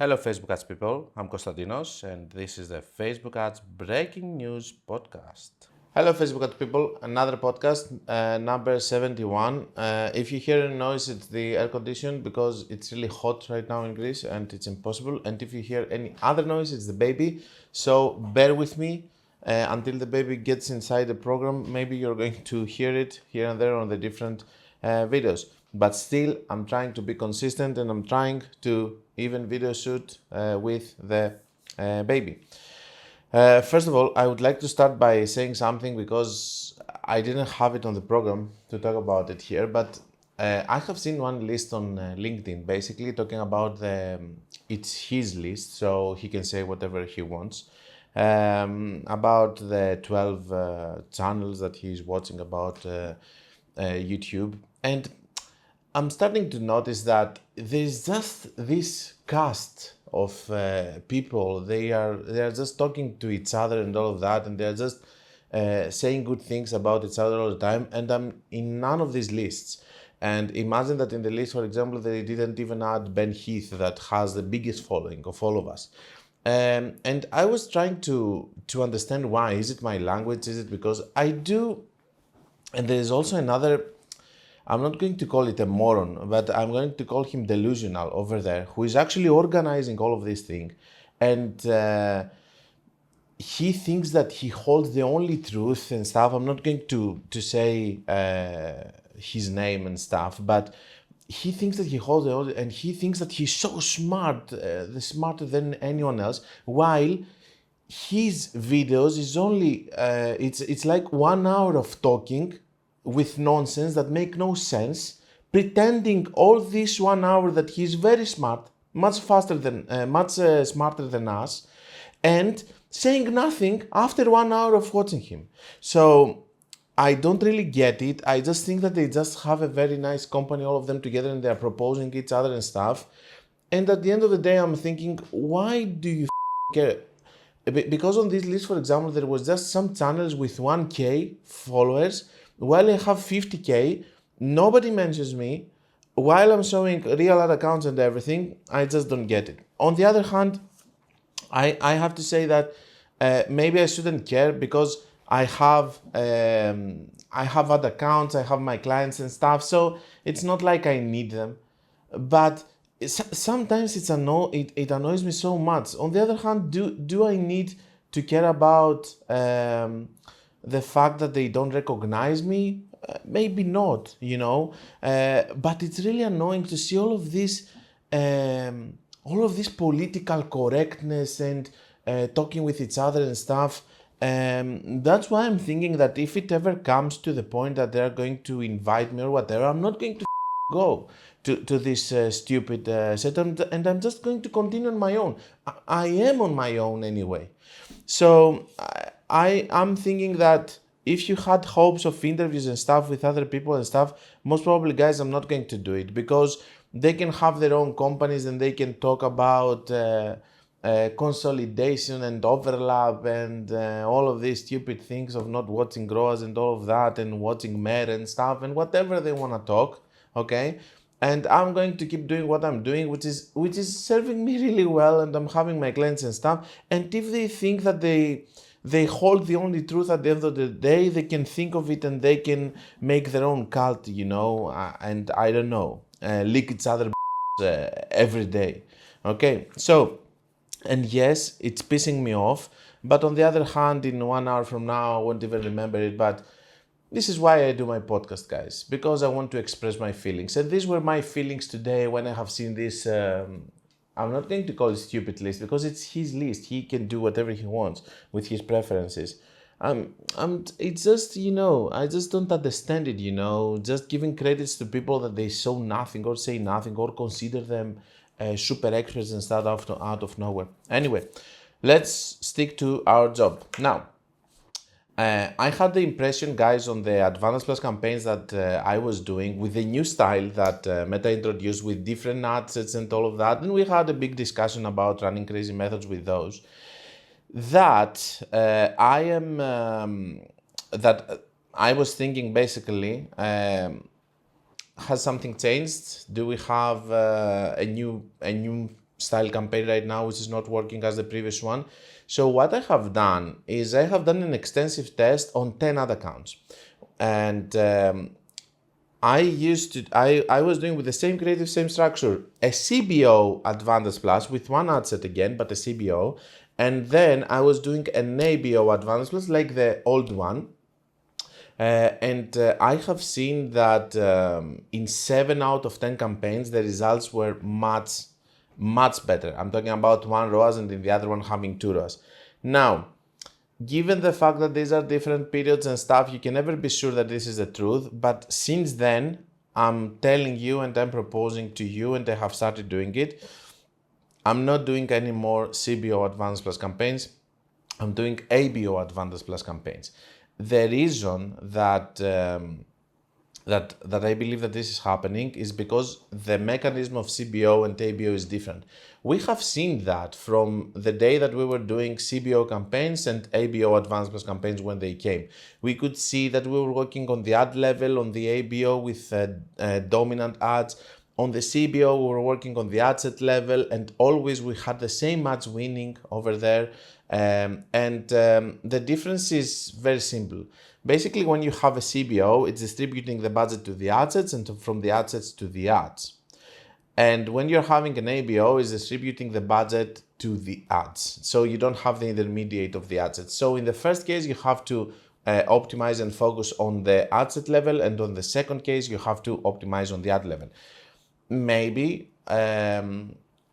Hello Facebook ads people, I'm Konstantinos and this is the Facebook ads breaking news podcast. Hello Facebook ads people, another podcast, number 71. If you hear a noise, it's the air condition because it's really hot right now in Greece and it's impossible. And if you hear any other noise, it's the baby. So bear with me until the baby gets inside the program. Maybe you're going to hear it here and there on the different videos. But still, I'm trying to be consistent and I'm trying to even video shoot with the baby. First of all, I would like to start by saying something because I didn't have it on the program to talk about it here, but I have seen one list on LinkedIn basically talking about it's his list, so he can say whatever he wants, about the 12 channels that he's watching about YouTube. And I'm starting to notice that there's just this cast of people. They are just talking to each other and all of that, and they're just saying good things about each other all the time. And I'm in none of these lists. And imagine that in the list, for example, they didn't even add Ben Heath, that has the biggest following of all of us. And I was trying to understand why. Is it my language? Is it because I do? And there is also another. I'm not going to call it a moron, but I'm going to call him delusional over there, who is actually organizing all of this thing. And he thinks that he holds the only truth and stuff. I'm not going to say his name and stuff, but he thinks that he holds the only, and he thinks that he's so smart, smarter than anyone else, while his videos is only, it's like 1 hour of talking with nonsense that make no sense, pretending all this 1 hour that he's very smart, much faster than, smarter than us, and saying nothing after 1 hour of watching him. So I don't really get it. I just think that they just have a very nice company, all of them together, and they're proposing each other and stuff. And at the end of the day, I'm thinking, why do you care? Because on this list, for example, there was just some channels with 1K followers, while I have 50K, nobody mentions me. While I'm showing real ad accounts and everything, I just don't get it. On the other hand, I have to say that maybe I shouldn't care because I have ad accounts, I have my clients and stuff, so it's not like I need them. But sometimes it annoys me so much. On the other hand, do I need to care about the fact that they don't recognize me? Maybe not, but it's really annoying to see all of this political correctness and talking with each other and stuff. That's why I'm thinking that if it ever comes to the point that they're going to invite me or whatever, I'm not going to go to this stupid set, and I'm just going to continue on my own. I am on my own anyway. So I'm thinking that if you had hopes of interviews and stuff with other people and stuff, most probably, guys, I'm not going to do it because they can have their own companies and they can talk about consolidation and overlap and all of these stupid things of not watching growers and all of that and watching Mer and stuff and whatever they want to talk, okay? And I'm going to keep doing what I'm doing, which is serving me really well, and I'm having my clients and stuff. And if they think that they hold the only truth at the end of the day, they can think of it and they can make their own cult, and I don't know, lick each other every day. Okay, so, and yes, it's pissing me off, but on the other hand, in 1 hour from now, I won't even remember it, but this is why I do my podcast, guys, because I want to express my feelings. And these were my feelings today when I have seen this, I'm not going to call it stupid list because it's his list. He can do whatever he wants with his preferences. It's just, I just don't understand it, just giving credits to people that they show nothing or say nothing or consider them super experts and start out of nowhere. Anyway, let's stick to our job. Now, I had the impression, guys, on the Advantage Plus campaigns that I was doing with the new style that Meta introduced with different ad sets and all of that, and we had a big discussion about running crazy methods with those, that I was thinking basically, has something changed? Do we have a new style campaign right now, which is not working as the previous one. So what I have done is I have done an extensive test on 10 ad accounts. And I was doing with the same creative, same structure, a CBO Advantage Plus with one ad set again, but a CBO. And then I was doing an ABO Advantage Plus like the old one. I have seen that in 7 out of 10 campaigns, the results were much better. I'm talking about one ROAS and in the other one having 2 ROAS. Now, given the fact that these are different periods and stuff, you can never be sure that this is the truth. But since then, I'm telling you and I'm proposing to you, and I have started doing it. I'm not doing any more CBO Advanced Plus campaigns. I'm doing ABO Advantage Plus campaigns. The reason that I believe that this is happening is because the mechanism of CBO and ABO is different. We have seen that from the day that we were doing CBO campaigns and ABO Advanced Plus campaigns when they came. We could see that we were working on the ad level, on the ABO with dominant ads. On the CBO, we were working on the ad set level, and always we had the same ads winning over there. The difference is very simple. Basically, when you have a CBO, it's distributing the budget to the ad sets and from the ad sets to the ads. And when you're having an ABO, it's distributing the budget to the ads. So you don't have the intermediate of the ad sets. So in the first case, you have to optimize and focus on the ad set level. And on the second case, you have to optimize on the ad level. Maybe I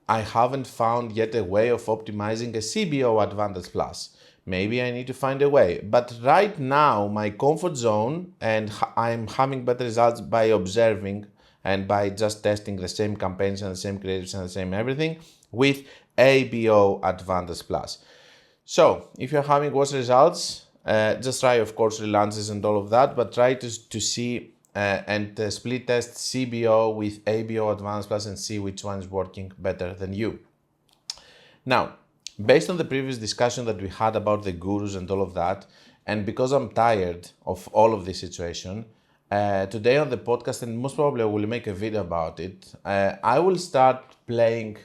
haven't found yet a way of optimizing a CBO Advantage Plus. Maybe I need to find a way. But right now, my comfort zone, and I'm having better results by observing and by just testing the same campaigns and the same creatives and the same everything with ABO Advantage Plus. So if you're having worse results, just try, of course, relaunches and all of that, but try to see and split test CBO with ABO Advanced Plus and see which one is working better than you. Now, based on the previous discussion that we had about the gurus and all of that, and because I'm tired of all of this situation, today on the podcast, and most probably I will make a video about it, I will start playing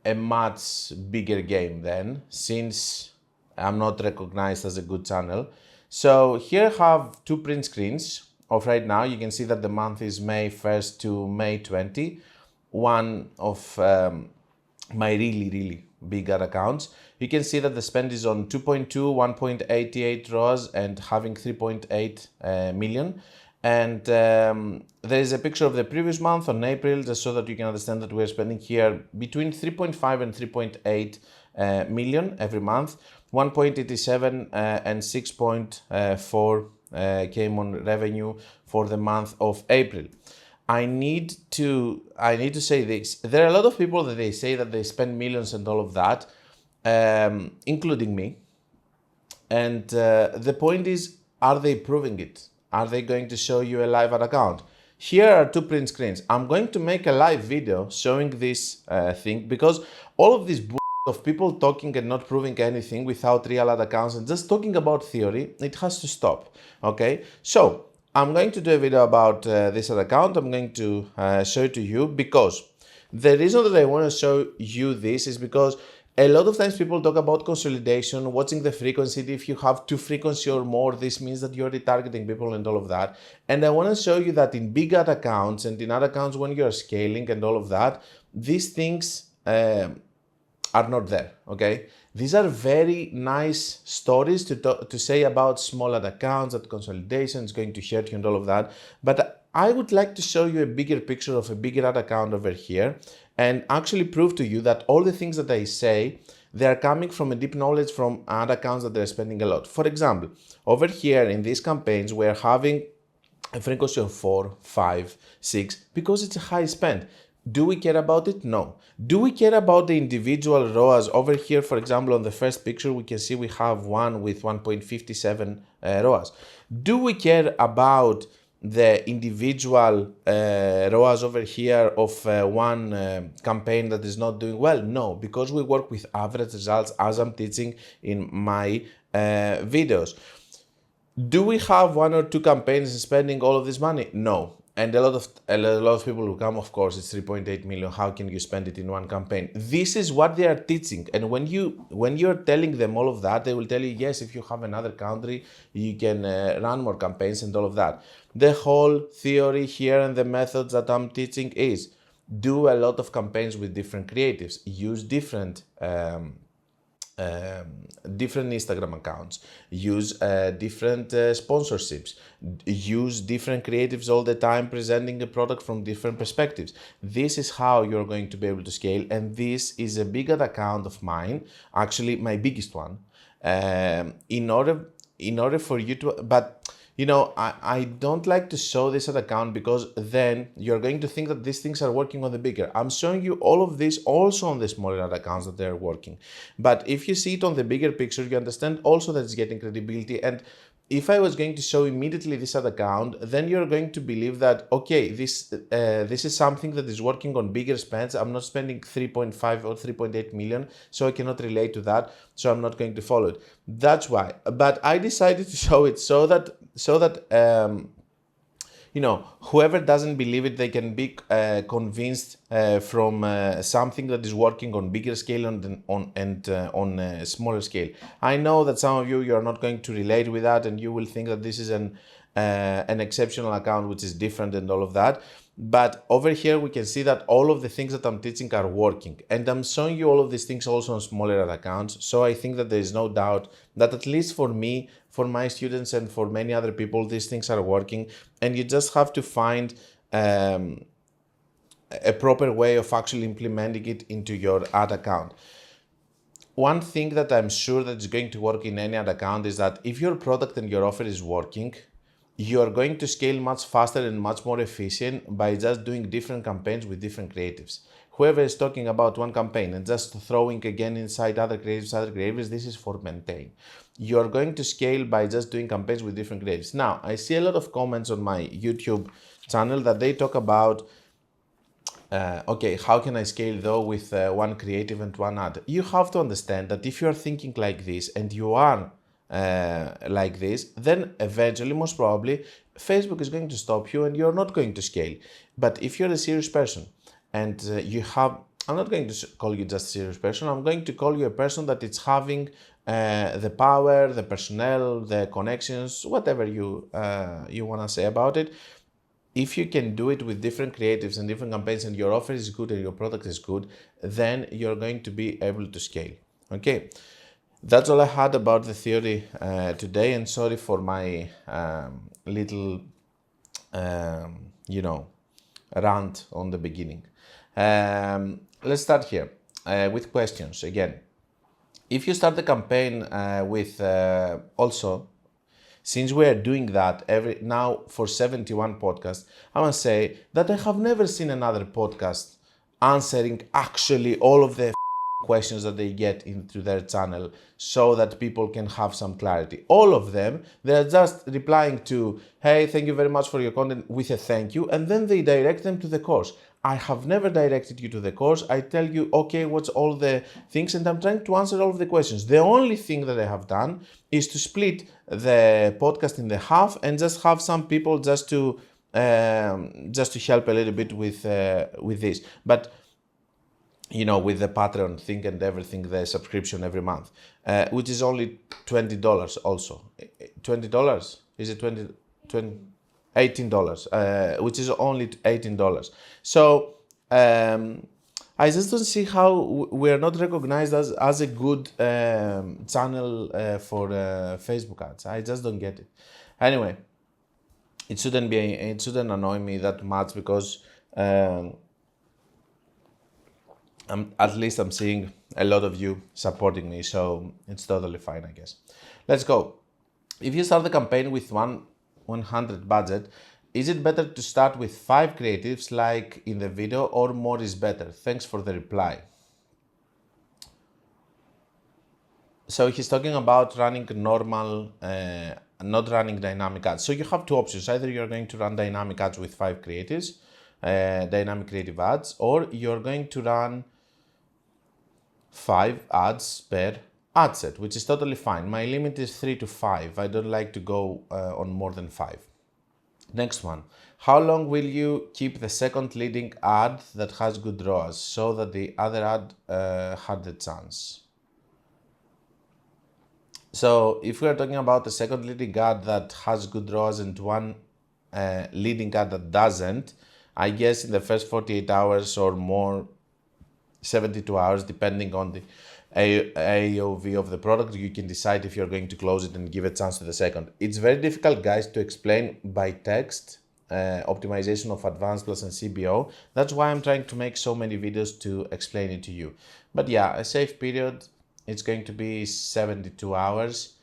a much bigger game then, since I'm not recognized as a good channel. So here I have 2 print screens of right now. You can see that the month is May 1st to May 20. One of my really big ad accounts. You can see that the spend is on 2.2, 1.88 ROAS and having 3.8 million. And there is a picture of the previous month on April, just so that you can understand that we're spending here between 3.5 and 3.8 million every month. 1.87 and 6.4 came on revenue for the month of April. I need to say this. There are a lot of people that they say that they spend millions and all of that, including me. And the point is, are they proving it? Are they going to show you a live ad account? Here are 2 print screens. I'm going to make a live video showing this thing, because all of this of people talking and not proving anything without real ad accounts and just talking about theory, it has to stop. Okay, so I'm going to do a video about this ad account. I'm going to show it to you, because the reason that I want to show you this is because a lot of times people talk about consolidation, watching the frequency. If you have 2 frequency or more, this means that you're retargeting people and all of that. And I want to show you that in big ad accounts and in ad accounts when you're scaling and all of that, these things are not there, okay? These are very nice stories to say about small ad accounts, that consolidation is going to hurt you and all of that. But I would like to show you a bigger picture of a bigger ad account over here and actually prove to you that all the things that I say, they are coming from a deep knowledge from ad accounts that they're spending a lot. For example, over here in these campaigns, we're having a frequency of 4, 5, 6, because it's a high spend. Do we care about it? No. Do we care about the individual ROAS? Over here, for example, on the first picture, we can see we have one with 1.57 ROAS. Do we care about the individual ROAS over here of one campaign that is not doing well? No, because we work with average results, as I'm teaching in my videos. Do we have 1 or 2 campaigns spending all of this money? No. and a lot of people will come, of course, it's 3.8 million. How can you spend it in one campaign? This is what they are teaching. And when you're telling them all of that, they will tell you, yes, if you have another country, you can run more campaigns and all of that. The whole theory here and the methods that I'm teaching is do a lot of campaigns with different creatives, use different Instagram accounts, use different sponsorships, use different creatives all the time, presenting a product from different perspectives. This is how you're going to be able to scale, and this is a big account of mine, actually my biggest one. In order for you to, but I don't like to show this at account, because then you're going to think that these things are working on the bigger. I'm showing you all of this also on the smaller ad accounts that they're working. But if you see it on the bigger picture, you understand also that it's getting credibility. And if I was going to show immediately this ad account, then you're going to believe that, okay, this is something that is working on bigger spends. I'm not spending 3.5 or 3.8 million, so I cannot relate to that, so I'm not going to follow it. That's why. But I decided to show it so that whoever doesn't believe it, they can be convinced from something that is working on bigger scale on a smaller scale. I know that some of you are not going to relate with that, and you will think that this is an exceptional account which is different and all of that. But over here we can see that all of the things that I'm teaching are working, and I'm showing you all of these things also on smaller ad accounts. So I think that there is no doubt that, at least for me, for my students, and for many other people, these things are working. And you just have to find a proper way of actually implementing it into your ad account. One thing that I'm sure that is going to work in any ad account is that if your product and your offer is working, you're going to scale much faster and much more efficient by just doing different campaigns with different creatives. Whoever is talking about one campaign and just throwing again inside other creatives, this is for maintain. You're going to scale by just doing campaigns with different creatives. Now, I see a lot of comments on my YouTube channel that they talk about, okay, how can I scale though with one creative and one ad? You have to understand that if you're thinking like this and you are like this, then eventually, most probably, Facebook is going to stop you and you're not going to scale. But if you're a serious person and I'm not going to call you just a serious person, I'm going to call you a person that it's having the power, the personnel, the connections, whatever you want to say about it. If you can do it with different creatives and different campaigns, and your offer is good and your product is good, then you're going to be able to scale. Okay, that's all I had about the theory today, and sorry for my little, rant on the beginning. Let's start here with questions again. If you start the campaign with also, since we are doing that now for 71 podcasts, I must say that I have never seen another podcast answering actually all of the questions that they get into their channel so that people can have some clarity. All of them, they're just replying to, hey, thank you very much for your content, with a thank you, and then they direct them to the course. I have never directed you to the course. I tell you, okay, what's all the things, and I'm trying to answer all of the questions. The only thing that I have done is to split the podcast in the half and just have some people just to help a little bit with this. But with the Patreon thing and everything, the subscription every month, which is only $20 also. $20? Is it $20? $18, which is only $18. So I just don't see how we are not recognized as a good channel for Facebook ads. I just don't get it. Anyway, it shouldn't annoy me that much, because at least I'm seeing a lot of you supporting me, so it's totally fine, I guess. Let's go. If you start the campaign with 100 budget, is it better to start with 5 creatives like in the video, or more is better? Thanks for the reply. So he's talking about running normal, not running dynamic ads. So you have 2 options. Either you're going to run dynamic ads with 5 creatives, dynamic creative ads, or you're going to run 5 ads per ad set, which is totally fine. My limit is 3 to 5. I don't like to go on more than 5. Next one. How long will you keep the second leading ad that has good ROAS so that the other ad had the chance? So if we are talking about a second leading ad that has good ROAS and one leading ad that doesn't, I guess in the first 48 hours or more, 72 hours, depending on the AOV of the product, you can decide if you're going to close it and give a chance to the second. It's very difficult, guys, to explain by text optimization of Advanced Plus and CBO. That's why I'm trying to make so many videos to explain it to you. But yeah, a safe period, it's going to be 72 hours.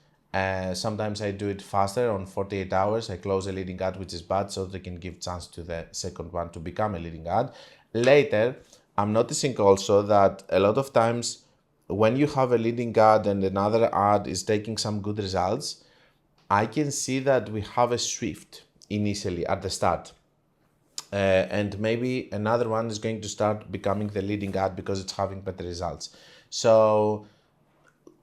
Sometimes I do it faster on 48 hours. I close a leading ad which is bad so they can give chance to the second one to become a leading ad. Later, I'm noticing also that a lot of times when you have a leading ad and another ad is taking some good results, I can see that we have a shift initially at the start. And maybe another one is going to start becoming the leading ad because it's having better results. So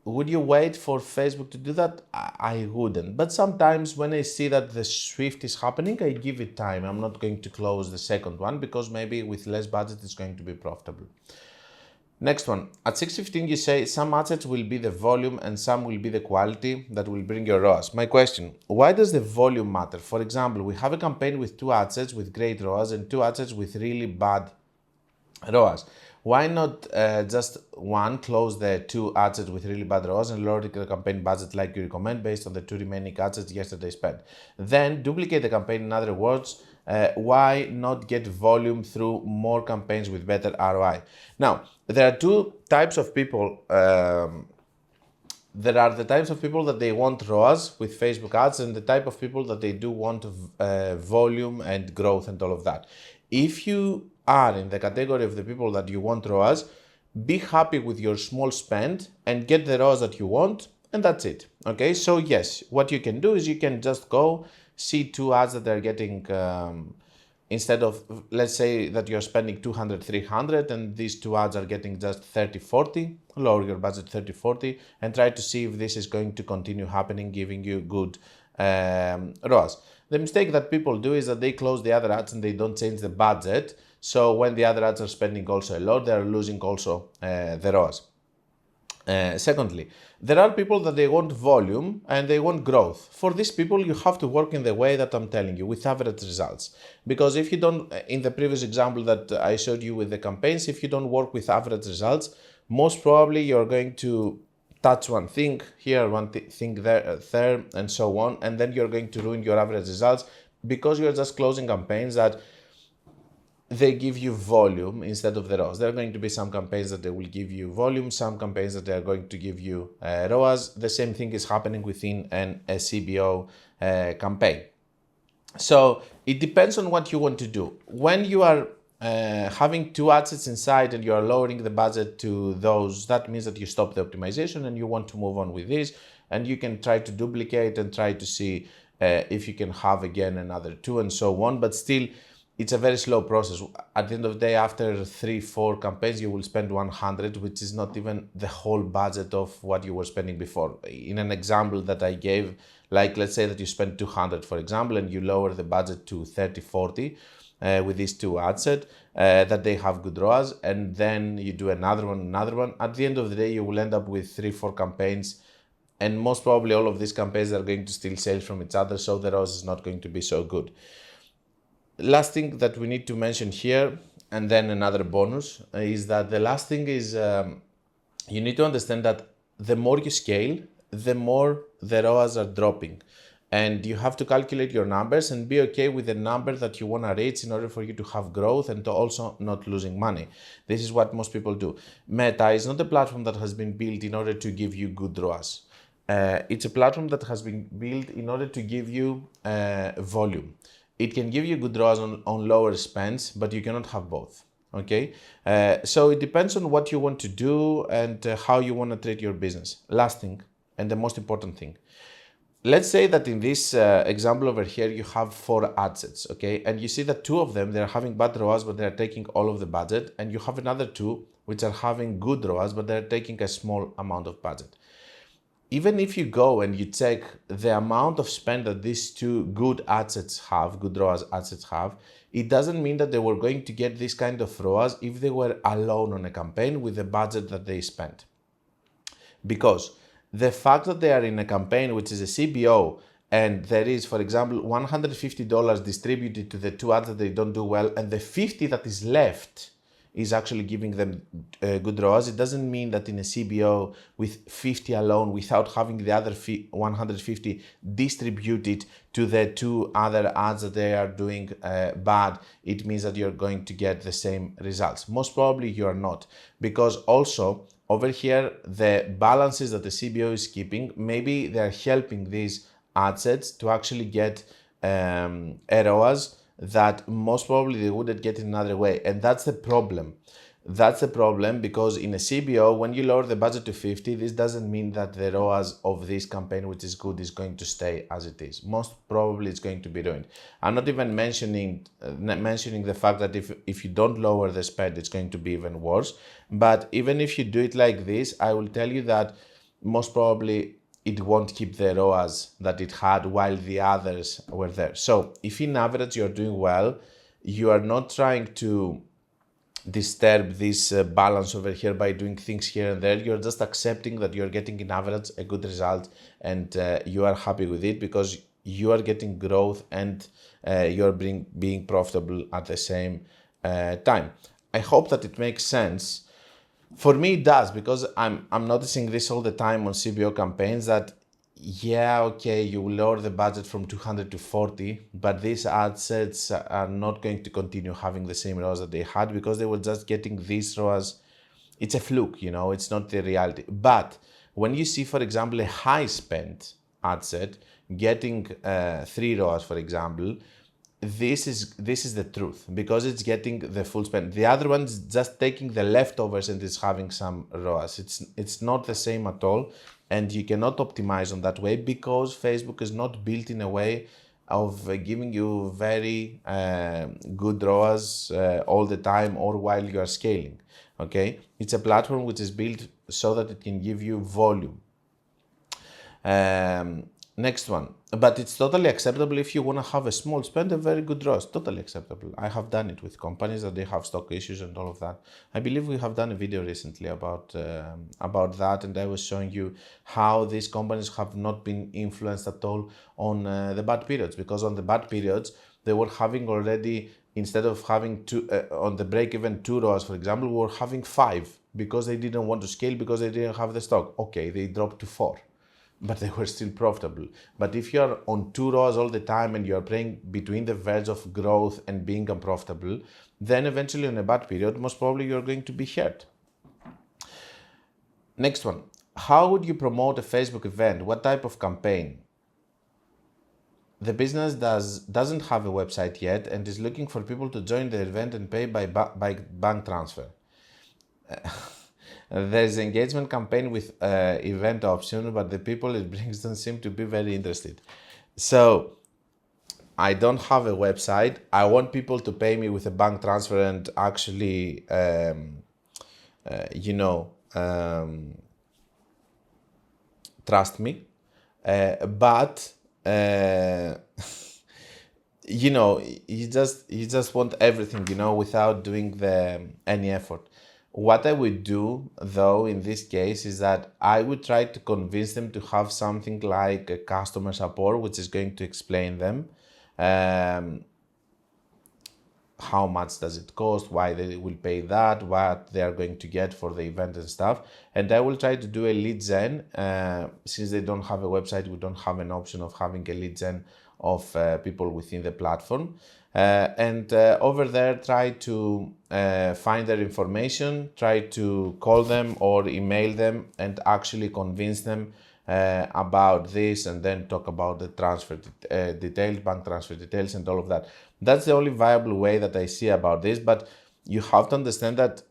would you wait for Facebook to do that? I wouldn't. But sometimes when I see that the shift is happening, I give it time. I'm not going to close the second one because maybe with less budget it's going to be profitable. Next one. At 6:15 you say some assets will be the volume and some will be the quality that will bring your ROAS. My question, why does the volume matter? For example, we have a campaign with 2 assets with great ROAS and 2 assets with really bad ROAS. Why not just one, close the 2 assets with really bad ROAS and lower the campaign budget like you recommend based on the 2 remaining assets yesterday spent. Then duplicate the campaign. In other words, why not get volume through more campaigns with better ROI? Now, there are 2 types of people. There are the types of people that they want ROAS with Facebook ads and the type of people that they do want volume and growth and all of that. If you are in the category of the people that you want ROAS, be happy with your small spend and get the ROAS that you want, and that's it. Okay, so yes, what you can do is you can just go see 2 ads that are getting instead of, let's say that you're spending 200, 300 and these 2 ads are getting just 30, 40, lower your budget 30, 40 and try to see if this is going to continue happening, giving you good ROAS. The mistake that people do is that they close the other ads and they don't change the budget. So when the other ads are spending also a lot, they're losing also the ROAS. Secondly, there are people that they want volume and they want growth. For these people, you have to work in the way that I'm telling you, with average results. Because if you don't, in the previous example that I showed you with the campaigns, if you don't work with average results, most probably you're going to touch one thing here, one thing there, and so on. And then you're going to ruin your average results because you're just closing campaigns that they give you volume instead of the ROAS. There are going to be some campaigns that they will give you volume, some campaigns that they are going to give you ROAS. The same thing is happening within a CBO campaign. So it depends on what you want to do. When you are having 2 assets inside and you are lowering the budget to those, that means that you stop the optimization and you want to move on with this, and you can try to duplicate and try to see if you can have again another 2 and so on, but still it's a very slow process. At the end of the day, after 3-4 campaigns, you will spend 100, which is not even the whole budget of what you were spending before. In an example that I gave, like let's say that you spend 200, for example, and you lower the budget to 30-40 with these 2 assets, that they have good ROAS, and then you do another one. At the end of the day, you will end up with 3-4 campaigns, and most probably all of these campaigns are going to steal sales from each other, so the ROAS is not going to be so good. Last thing that we need to mention here, and then another bonus, is that the last thing is you need to understand that the more you scale, the more the ROAS are dropping. And you have to calculate your numbers and be okay with the number that you want to reach in order for you to have growth and to also not losing money. This is what most people do. Meta is not a platform that has been built in order to give you good ROAS. It's a platform that has been built in order to give you volume. It can give you good ROAS on lower spends, but you cannot have both. Okay, so it depends on what you want to do and how you want to treat your business. Last thing, and the most important thing. Let's say that in this example over here, you have 4 assets, okay? And you see that 2 of them, they're having bad ROAS, but they're taking all of the budget. And you have another 2, which are having good ROAS, but they're taking a small amount of budget. even if you go and you check the amount of spend that these two good assets have, good ROAS assets have, it doesn't mean that they were going to get this kind of ROAS if they were alone on a campaign with the budget that they spent. Because the fact that they are in a campaign which is a CBO and there is, for example, $150 distributed to the two ads that they don't do well, and the 50 that is left is actually giving them good ROAS. It doesn't mean that in a CBO with 50 alone, without having the other 150 distributed to the two other ads that they are doing bad, it means that you're going to get the same results. Most probably you are not, because also over here, the balances that the CBO is keeping, maybe they're helping these ad sets to actually get ROAS that most probably they wouldn't get in another way. And that's the problem. That's the problem, because in a CBO, when you lower the budget to 50, this doesn't mean that the ROAS of this campaign, which is good, is going to stay as it is. Most probably it's going to be ruined. I'm not even mentioning the fact that if you don't lower the spend, it's going to be even worse. But even if you do it like this, I will tell you that most probably it won't keep the ROAS that it had while the others were there. So if in average you're doing well, you are not trying to disturb this balance over here by doing things here and there. You're just accepting that you're getting in average a good result, and you are happy with it because you are getting growth and you're being profitable at the same time. I hope that it makes sense. For me, it does, because I'm noticing this all the time on CBO campaigns that, yeah, okay, you will lower the budget from 200 to 40, but these ad sets are not going to continue having the same ROAS that they had because they were just getting these ROAS. It's a fluke, it's not the reality. But when you see, for example, a high spend ad set getting 3 ROAS, for example, this is the truth, because it's getting the full spend. The other one's just taking the leftovers and is having some ROAS. It's not the same at all, and you cannot optimize on that way because Facebook is not built in a way of giving you very good ROAS all the time or while you are scaling. Okay, it's a platform which is built so that it can give you volume. Next one, but it's totally acceptable if you want to have a small spend, a very good ROAS. Totally acceptable. I have done it with companies that they have stock issues and all of that. I believe we have done a video recently about that, and I was showing you how these companies have not been influenced at all on the bad periods, because on the bad periods they were having already, instead of having on the break-even 2 ROAS, for example, were having 5 because they didn't want to scale because they didn't have the stock. Okay, they dropped to 4. But they were still profitable. But if you're on 2 ROAS all the time and you're playing between the verge of growth and being unprofitable, then eventually in a bad period, most probably you're going to be hurt. Next one, how would you promote a Facebook event? What type of campaign? The business doesn't have a website yet and is looking for people to join the event and pay by bank transfer. There's an engagement campaign with event option, but the people it brings don't seem to be very interested. So I don't have a website. I want people to pay me with a bank transfer and actually, trust me. But you just want everything, without doing any effort. What I would do, though, in this case, is that I would try to convince them to have something like a customer support, which is going to explain them how much does it cost, why they will pay that, what they are going to get for the event and stuff. And I will try to do a lead gen. Since they don't have a website, we don't have an option of having a lead gen of people within the platform. And over there, try to find their information, try to call them or email them and actually convince them about this, and then talk about the transfer details, bank transfer details and all of that. That's the only viable way that I see about this, but you have to understand that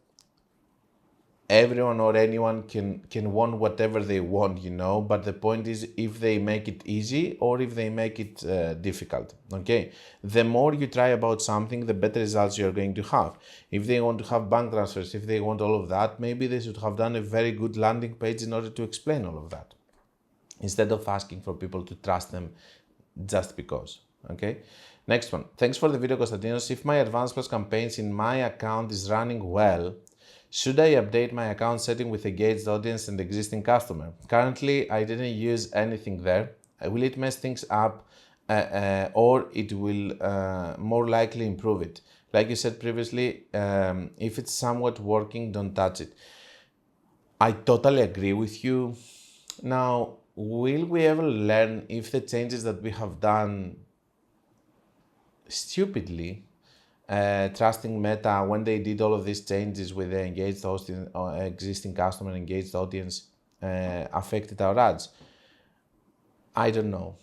everyone or anyone can want whatever they want, but the point is if they make it easy or if they make it difficult. Okay, the more you try about something, the better results you're going to have. If they want to have bank transfers, if they want all of that, maybe they should have done a very good landing page in order to explain all of that. instead of asking for people to trust them just because. Okay. Next one. Thanks for the video, Konstantinos. If my Advanced Plus campaigns in my account is running well, should I update my account setting with engaged audience and existing customer? Currently, I didn't use anything there. Will it mess things up or it will more likely improve it? Like you said previously, if it's somewhat working, don't touch it. I totally agree with you. Now, will we ever learn if the changes that we have done stupidly, trusting Meta when they did all of these changes with the engaged audience, existing customer engaged audience, affected our ads? I don't know.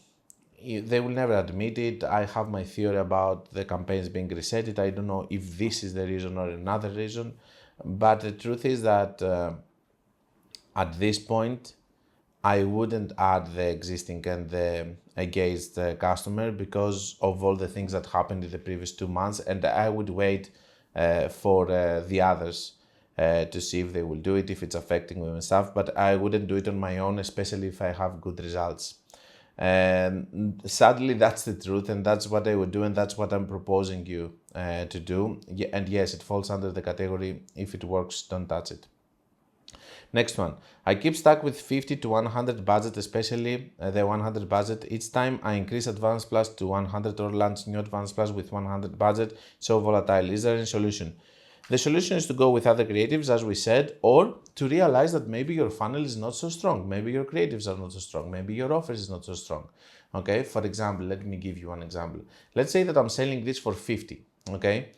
They will never admit it. I have my theory about the campaigns being resetted. I don't know if this is the reason or another reason, but the truth is that at this point, I wouldn't add the existing and the engaged customer because of all the things that happened in the previous 2 months, and I would wait for the others to see if they will do it, if it's affecting them and stuff, but I wouldn't do it on my own, especially if I have good results. And sadly, that's the truth, and that's what I would do, and that's what I'm proposing you to do. And yes, it falls under the category, if it works, don't touch it. Next one. I keep stuck with 50 to 100 budget, especially the 100 budget. Each time I increase Advanced Plus to 100 or launch new Advanced Plus with 100 budget, so volatile. Is there any solution? The solution is to go with other creatives, as we said, or to realize that maybe your funnel is not so strong. Maybe your creatives are not so strong. Maybe your offer is not so strong. Okay, for example, let me give you one example. Let's say that I'm selling this for 50, okay?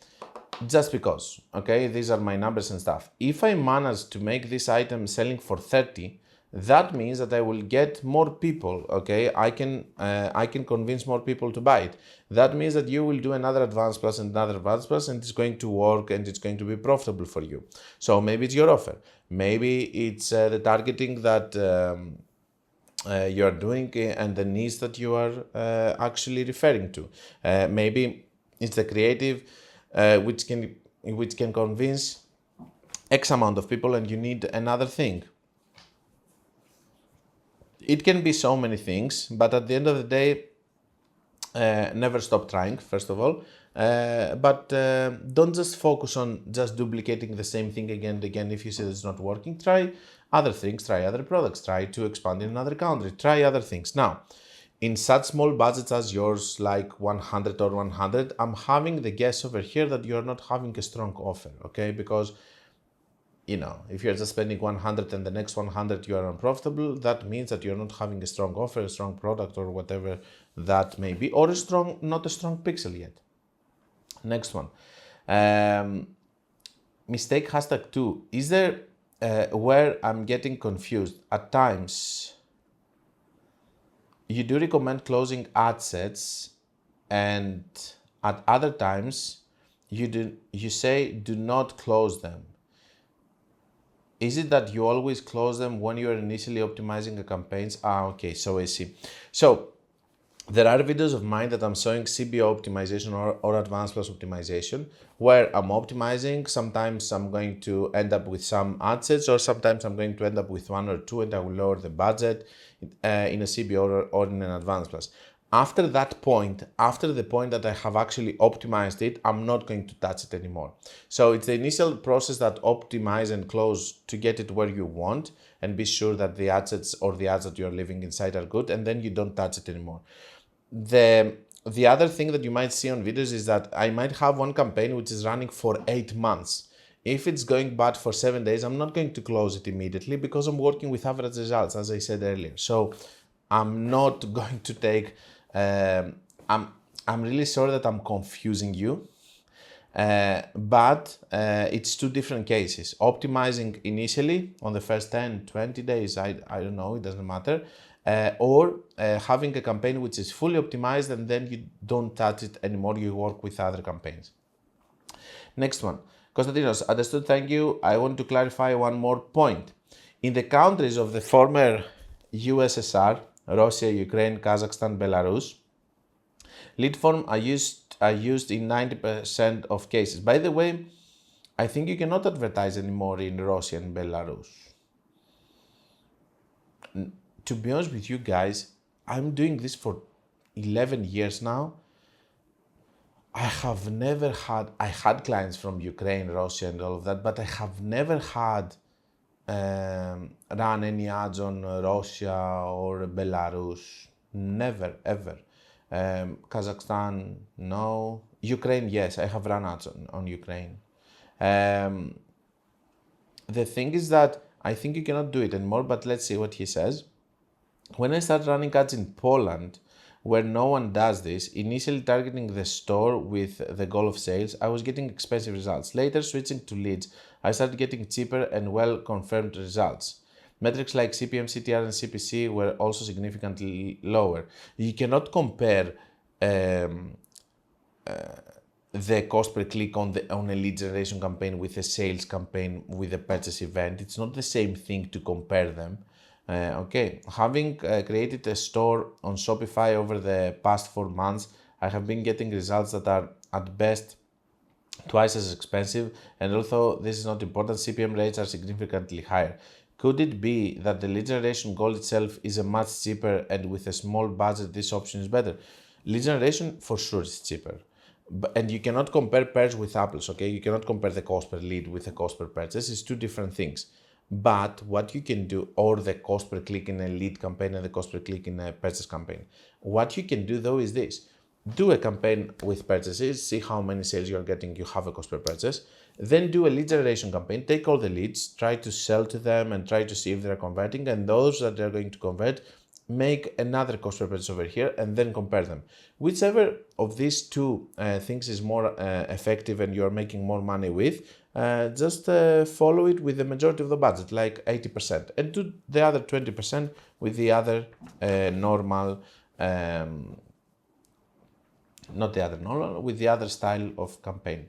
Just because, okay, these are my numbers and stuff. If I manage to make this item selling for 30, that means that I will get more people, okay? I can convince more people to buy it. That means that you will do another Advanced Plus and another Advanced Plus, and it's going to work and it's going to be profitable for you. So maybe it's your offer. Maybe it's the targeting that you are doing and the needs that you are actually referring to. Maybe it's the creative which can convince X amount of people and you need another thing. It can be so many things, but at the end of the day, never stop trying, first of all. But don't just focus on just duplicating the same thing again and again. If you see that it's not working, try other things, try other products, try to expand in another country, try other things. Now, in such small budgets as yours, like 100 or 100, I'm having the guess over here that you're not having a strong offer, okay? Because, you know, if you're just spending 100 and the next 100 you are unprofitable, that means that you're not having a strong offer, a strong product, or whatever that may be, or not a strong pixel yet. Next one. Mistake hashtag 2. Is there where I'm getting confused? At times, you do recommend closing ad sets, and at other times, you say do not close them. Is it that you always close them when you are initially optimizing the campaigns? Okay, so I see. So there are videos of mine that I'm showing CBO optimization or Advanced Plus optimization, where I'm optimizing. Sometimes I'm going to end up with some ad sets, or sometimes I'm going to end up with 1 or 2 and I will lower the budget in a CBO or in an Advanced Plus. After that point, after the point that I have actually optimized it, I'm not going to touch it anymore. So it's the initial process that optimize and close to get it where you want and be sure that the ad sets or the ads that you're leaving inside are good, and then you don't touch it anymore. The other thing that you might see on videos is that I might have one campaign which is running for 8 months. If it's going bad for 7 days, I'm not going to close it immediately because I'm working with average results, as I said earlier. So I'm not going to take, I'm really sorry that I'm confusing you, but it's 2 different cases. Optimizing initially on the first 10, 20 days, I don't know, it doesn't matter. Or having a campaign which is fully optimized and then you don't touch it anymore, you work with other campaigns. Next one. Konstantinos, understood, thank you. I want to clarify one more point. In the countries of the former USSR, Russia, Ukraine, Kazakhstan, Belarus, lead form are used in 90% of cases. By the way, I think you cannot advertise anymore in Russia and Belarus. to be honest with you guys, I'm doing this for 11 years now. I had clients from Ukraine, Russia and all of that, but I have never had run any ads on Russia or Belarus. Never, ever. Kazakhstan, no. Ukraine, yes, I have run ads on Ukraine. The thing is that I think you cannot do it anymore, but let's see what he says. When I started running ads in Poland, where no one does this, initially targeting the store with the goal of sales, I was getting expensive results. Later, switching to leads, I started getting cheaper and well-confirmed results. Metrics like CPM, CTR, and CPC were also significantly lower. You cannot compare the cost per click on a lead generation campaign with a sales campaign with a purchase event. It's not the same thing to compare them. Okay, having created a store on Shopify over the past 4 months, I have been getting results that are at best twice as expensive, and although this is not important, CPM rates are significantly higher. Could it be that the lead generation goal itself is a much cheaper, and with a small budget this option is better? Lead generation for sure is cheaper. And you cannot compare pears with apples, okay? You cannot compare the cost per lead with the cost per purchase. It's two different things. But what you can do, or the cost per click in a lead campaign and the cost per click in a purchase campaign. What you can do though is this. Do a campaign with purchases, see how many sales you're getting, you have a cost per purchase. Then do a lead generation campaign, take all the leads, try to sell to them and try to see if they're converting, and those that they're going to convert, make another cost per purchase over here and then compare them. Whichever of these two things is more effective and you're making more money with, just follow it with the majority of the budget, like 80%, and do the other 20% with the other normal, with the other style of campaign.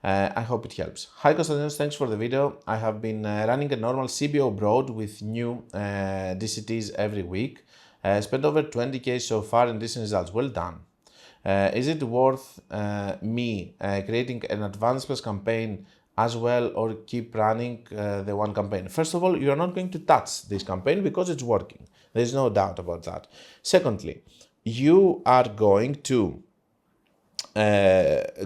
I hope it helps. Hi Constantinos, thanks for the video. I have been running a normal CBO broad with new DCTs every week. Spent over 20k so far and decent results. Well done. Is it worth me creating an advanced plus campaign as well, or keep running the one campaign? First of all, you are not going to touch this campaign because it's working. There's no doubt about that. Secondly, you are going to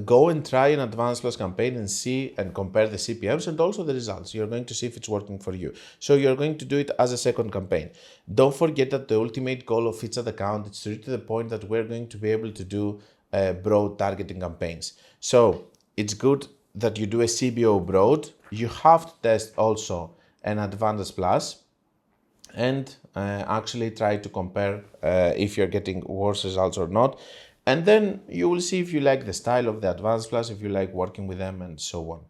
go and try an advanced plus campaign and see and compare the CPMs and also the results. You're going to see if it's working for you. So you're going to do it as a second campaign. Don't forget that the ultimate goal of each ad account is to reach to the point that we're going to be able to do broad targeting campaigns. So it's good that you do a CBO broad. You have to test also an advanced plus and actually try to compare if you're getting worse results or not. And then you will see if you like the style of the advanced plus, if you like working with them and so on.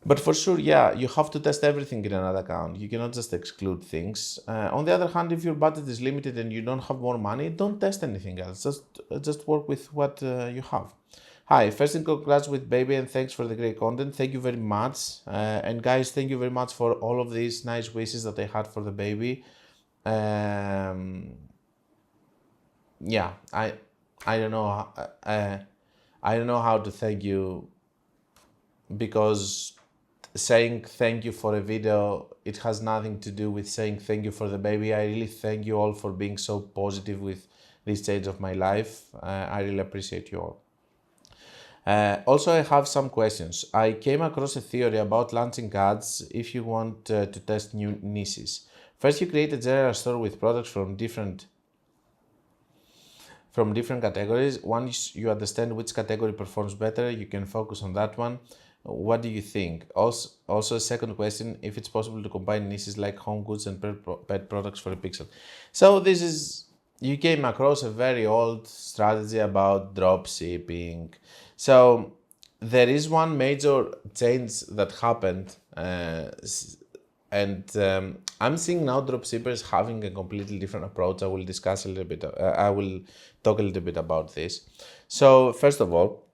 But for sure, yeah, you have to test everything in another account. You cannot just exclude things. On the other hand, if your budget is limited and you don't have more money, don't test anything else. Just work with what you have. Hi, first thing, congrats with baby and thanks for the great content. Thank you very much. And guys, thank you very much for all of these nice wishes that I had for the baby. Yeah, I don't know. I don't know how to thank you, because saying thank you for a video, it has nothing to do with saying thank you for the baby. I really thank you all for being so positive with this stage of my life. I really appreciate you all. Also, I have some questions. I came across a theory about launching ads if you want to test new niches. First, you create a general store with products from different categories. Once you understand which category performs better, you can focus on that one. What do you think? Also, a second question, if it's possible to combine niches like home goods and pet products for a pixel. So this is, you came across a very old strategy about drop shipping. So there is one major change that happened, and I'm seeing now dropshippers having a completely different approach. I will discuss a little bit, I will talk a little bit about this. So first of all,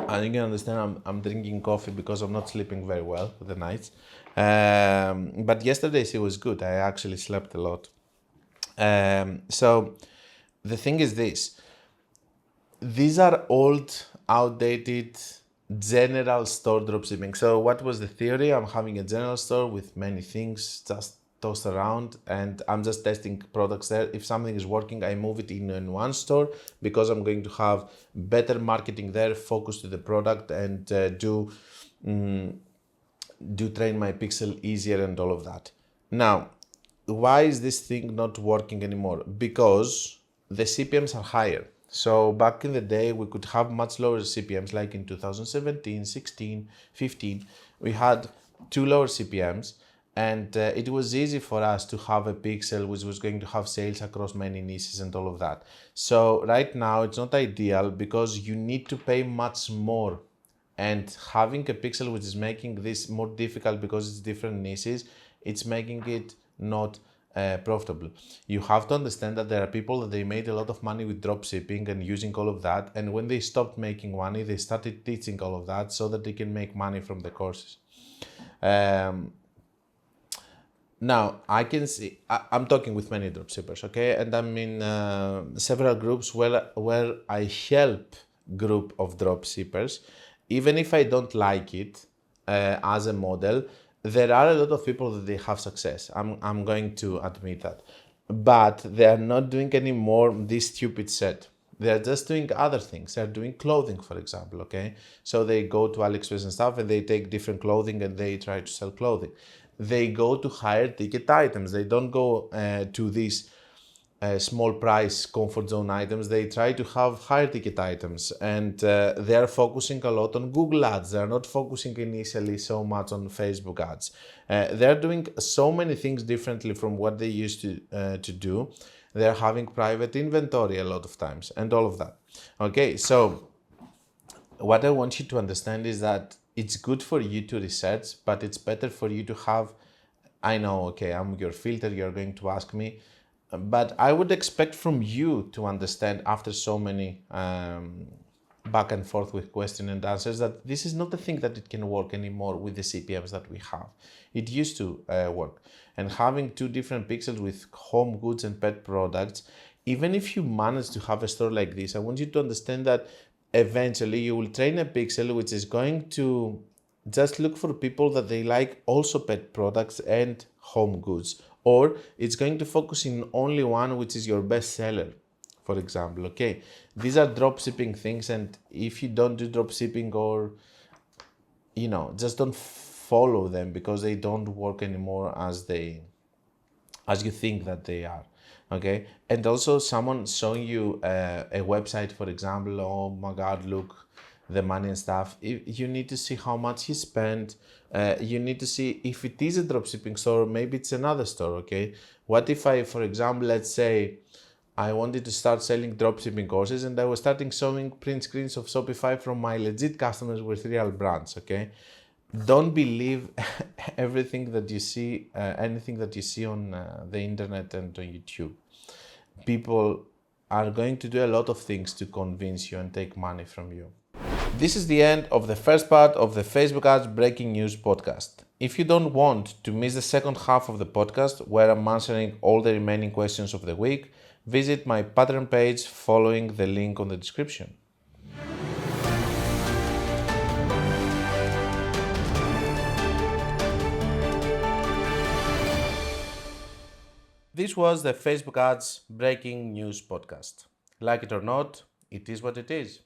I think you understand I'm drinking coffee because I'm not sleeping very well for the nights. But yesterday it was good. I actually slept a lot. So the thing is this. These are old, outdated general store dropshipping. So what was the theory? I'm having a general store with many things just tossed around, and I'm just testing products there. If something is working, I move it in one store because I'm going to have better marketing there, focus to the product, and do train my pixel easier and all of that. Now, why is this thing not working anymore? Because the CPMs are higher. So back in the day, we could have much lower CPMs, like in 2017, 16, 15, we had two lower CPMs, and it was easy for us to have a pixel which was going to have sales across many niches and all of that. So right now it's not ideal because you need to pay much more, and having a pixel which is making this more difficult because it's different niches, it's making it not profitable. You have to understand that there are people that they made a lot of money with drop shipping and using all of that, and when they stopped making money, they started teaching all of that so that they can make money from the courses. Now, I can see, I'm talking with many dropshippers, okay? And I'm in several groups where I help group of dropshippers. Even if I don't like it as a model, there are a lot of people that they have success. I'm going to admit that. But they are not doing any more this stupid set. They're just doing other things. They're doing clothing, for example, okay? So they go to AliExpress and stuff and they take different clothing and they try to sell clothing. They go to higher ticket items. They don't go to these small price comfort zone items. They try to have higher ticket items, and they are focusing a lot on Google ads. They are not focusing initially so much on Facebook ads. They are doing so many things differently from what they used to do. They are having private inventory a lot of times and all of that. Okay, so what I want you to understand is that it's good for you to research, but it's better for you to have, I know, okay, I'm your filter, you're going to ask me, but I would expect from you to understand after so many back and forth with question and answers that this is not a thing that it can work anymore with the CPMs that we have. It used to work. And having two different pixels with home goods and pet products, even if you manage to have a store like this, I want you to understand that eventually you will train a pixel which is going to just look for people that they like also pet products and home goods, or it's going to focus in only one which is your best seller, for example. Okay, these are drop shipping things, and if you don't do drop shipping, or just don't follow them because they don't work anymore as you think that they are. Okay, and also someone showing you a website, for example, oh my god, look, the money and stuff, you need to see how much he spent. You need to see if it is a dropshipping store, maybe it's another store. Okay, what if I, for example, let's say I wanted to start selling dropshipping courses and I was starting showing print screens of Shopify from my legit customers with real brands. Okay, don't believe everything that you see, anything that you see on the internet and on YouTube. People are going to do a lot of things to convince you and take money from you. This is the end of the first part of the Facebook Ads Breaking News podcast. If you don't want to miss the second half of the podcast, where I'm answering all the remaining questions of the week, visit my Patreon page following the link on the description. This was the Facebook Ads Breaking News podcast. Like it or not, it is what it is.